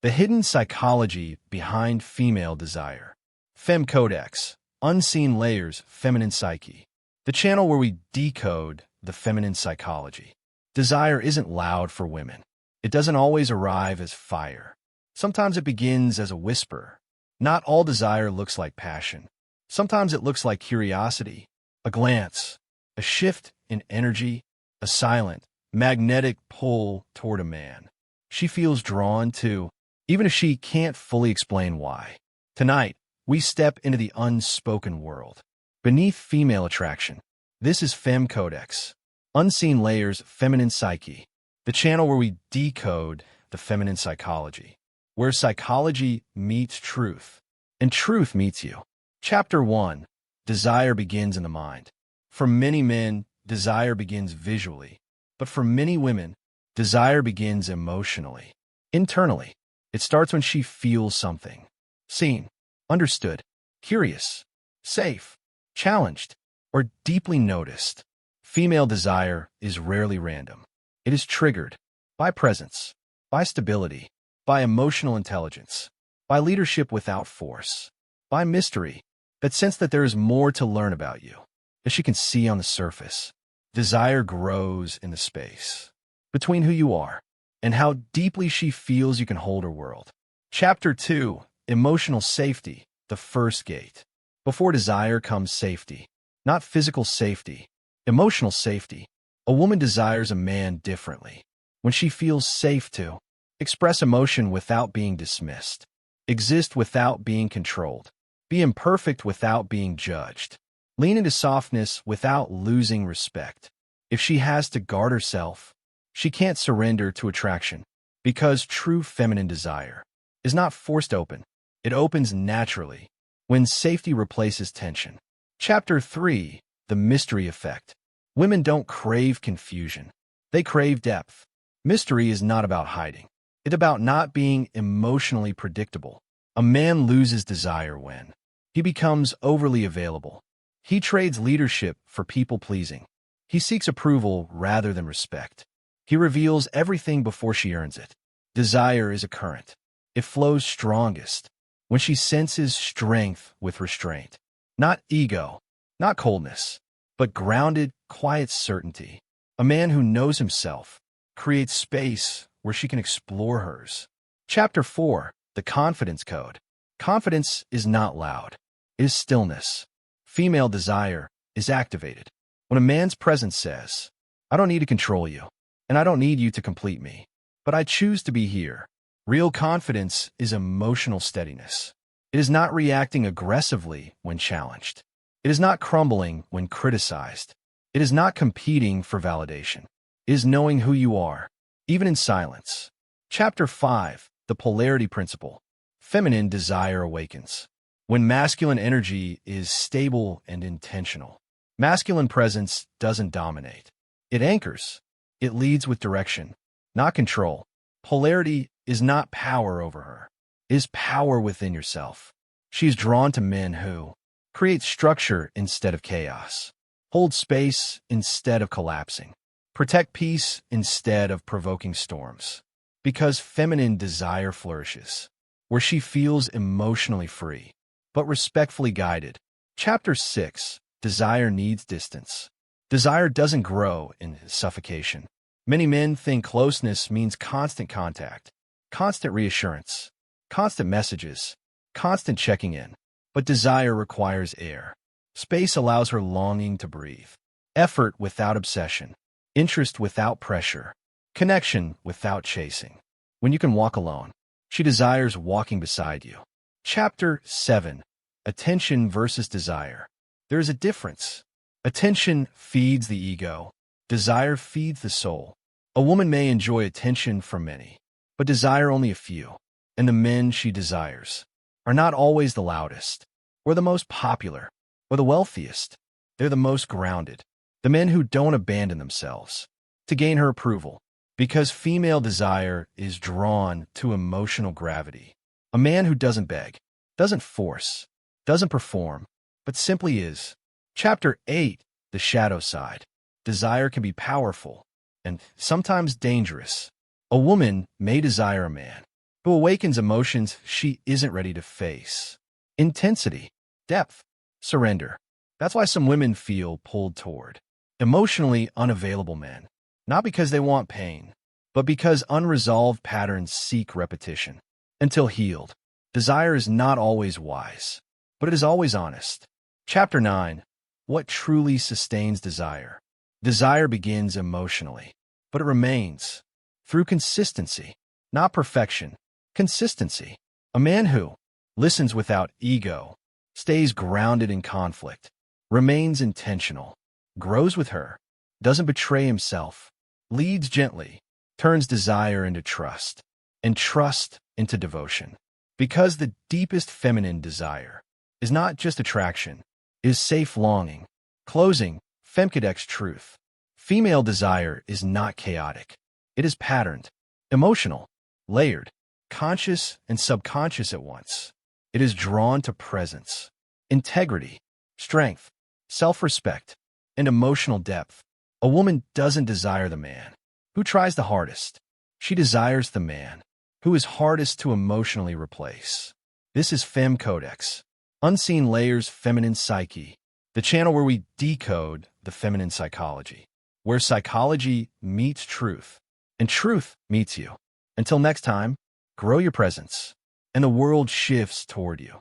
The hidden psychology behind female desire. FEMCODEX, unseen layers, feminine psyche. The channel where we decode the feminine psychology. Desire isn't loud for women. It doesn't always arrive as fire. Sometimes it begins as a whisper. Not all desire looks like passion. Sometimes it looks like curiosity, a glance, a shift in energy, a silent, magnetic pull toward a man she feels drawn to, even if she can't fully explain why. Tonight, we step into the unspoken world. Beneath female attraction. This is FEMCODEX, unseen layers, feminine psyche. The channel where we decode the feminine psychology. Where psychology meets truth, and truth meets you. Chapter 1. Desire begins in the mind. For many men, desire begins visually. But for many women, desire begins emotionally. Internally, it starts when she feels something. Seen, understood, curious, safe, challenged, or deeply noticed. Female desire is rarely random. It is triggered by presence, by stability, by emotional intelligence, by leadership without force, by mystery, that sense that there is more to learn about you, as she can see on the surface. Desire grows in the space between who you are and how deeply she feels you can hold her world. Chapter 2. Emotional safety, the first gate. Before desire comes safety, not physical safety, emotional safety. A woman desires a man differently. When she feels safe to express emotion without being dismissed, exist without being controlled, be imperfect without being judged, lean into softness without losing respect. If she has to guard herself, she can't surrender to attraction, because true feminine desire is not forced open. It opens naturally when safety replaces tension. Chapter 3. The mystery effect. Women don't crave confusion. They crave depth. Mystery is not about hiding. It's about not being emotionally predictable. A man loses desire when he becomes overly available. He trades leadership for people-pleasing. He seeks approval rather than respect. He reveals everything before she earns it. Desire is a current. It flows strongest when she senses strength with restraint. Not ego, not coldness, but grounded, quiet certainty. A man who knows himself creates space where she can explore hers. Chapter 4. The confidence code. Confidence is not loud. It is stillness. Female desire is activated when a man's presence says, I don't need to control you, and I don't need you to complete me, but I choose to be here. Real confidence is emotional steadiness. It is not reacting aggressively when challenged. It is not crumbling when criticized. It is not competing for validation. It is knowing who you are, even in silence. Chapter 5. The Polarity Principle. Feminine desire awakens when masculine energy is stable and intentional. Masculine presence doesn't dominate. It anchors. It leads with direction, not control. Polarity is not power over her. It is power within yourself. She is drawn to men who create structure instead of chaos, hold space instead of collapsing, protect peace instead of provoking storms. Because feminine desire flourishes where she feels emotionally free, but respectfully guided. Chapter 6. Desire needs distance. Desire doesn't grow in suffocation. Many men think closeness means constant contact, constant reassurance, constant messages, constant checking in. But desire requires air. Space allows her longing to breathe. Effort without obsession. Interest without pressure. Connection without chasing. When you can walk alone, she desires walking beside you. Chapter 7. Attention versus desire. There is a difference. Attention feeds the ego. Desire feeds the soul. A woman may enjoy attention from many, but desire only a few. And the men she desires are not always the loudest, or the most popular, or the wealthiest. They're the most grounded. The men who don't abandon themselves to gain her approval. Because female desire is drawn to emotional gravity. A man who doesn't beg, doesn't force, doesn't perform, but simply is. Chapter 8. The shadow side. Desire can be powerful and sometimes dangerous. A woman may desire a man who awakens emotions she isn't ready to face. Intensity, depth, surrender. That's why some women feel pulled toward emotionally unavailable men, not because they want pain, but because unresolved patterns seek repetition. Until healed, desire is not always wise, but it is always honest. Chapter 9. What truly sustains desire? Desire begins emotionally, but it remains through consistency, not perfection. Consistency. A man who listens without ego, stays grounded in conflict, remains intentional, grows with her, doesn't betray himself, leads gently, turns desire into trust, and trust into devotion. Because the deepest feminine desire is not just attraction, it is safe longing. Closing, FEMCODEX truth. Female desire is not chaotic. It is patterned, emotional, layered, conscious and subconscious at once. It is drawn to presence, integrity, strength, self-respect, and emotional depth. A woman doesn't desire the man who tries the hardest. She desires the man who is hardest to emotionally replace. This is FEMCODEX, Unseen Layers Feminine Psyche, the channel where we decode the feminine psychology, where psychology meets truth, and truth meets you. Until next time, grow your presence, and the world shifts toward you.